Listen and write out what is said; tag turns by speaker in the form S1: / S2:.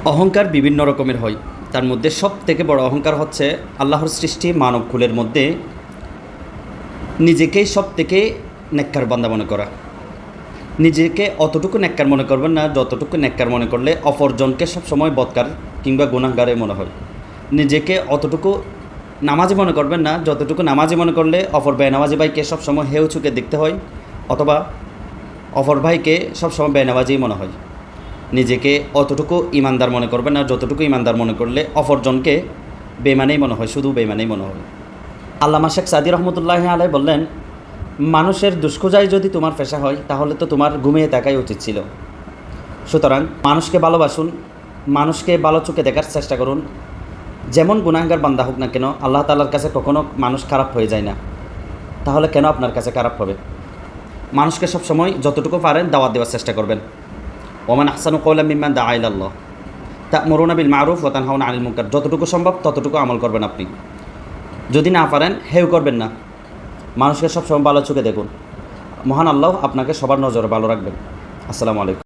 S1: অহংকার বিভিন্ন রকমের হয়। তার মধ্যে সবথেকে বড় অহংকার হচ্ছে আল্লাহর সৃষ্টি মানবকুলের মধ্যে নিজেকেই সবথেকে নেককার বান্দা মনে করা। নিজেকে অতটুকু নেককার মনে করবেন না যতটুকু নেককার মনে করলে অপরজনকে সবসময় বদকার কিংবা গুনাহগারে মনে হয়। নিজেকে অতটুকু নামাজি মনে করবেন না যতটুকু নামাজি মনে করলে অপর বেনামাজি ভাইকে সবসময় হেউ চোখে দেখতে হয়, অথবা অপর ভাইকে সবসময় বেনামাজি মনে হয়। নিজেকে অতটুকু ইমানদার মনে করবেন না যতটুকু ইমানদার মনে করলে অপরজনকে বেমানেই মনে হয়, শুধু বেমানেই মনে হয়। আল্লামা শেখ সাদি রহমতুল্লাহ আলাই বললেন, মানুষের দুষ্কোজাই যদি তোমার পেশা হয় তাহলে তো তোমার ঘুমিয়ে থাকাই উচিত ছিল। সুতরাং মানুষকে ভালোবাসুন, মানুষকে ভালো চোখে দেখার চেষ্টা করুন। যেমন গুনাহগার বান্দা হোক না কেন, আল্লাহ তাআলার কাছে কখনো মানুষ খারাপ হয়ে যায় না। তাহলে কেন আপনার কাছে খারাপ হবে? মানুষকে সবসময় যতটুকু পারেন দাওয়াত দেওয়ার চেষ্টা করবেন। ওমান আহসানু কওলাম মিম্মান দাআ ইলাল্লাহ তা'মুরুনা বিল মা'রুফ ওয়া তানহাউনা আনিল মুনকার। যতটুকু সম্ভব ততটুকু আমল করবেন আপনি। যদি না পারেন হেউ করবেন না, মানুষকে সবসময় ভালো চোখে দেখুন। মহান আল্লাহ আপনাকে সবার নজরে ভালো রাখবেন। আসসালামু আলাইকুম।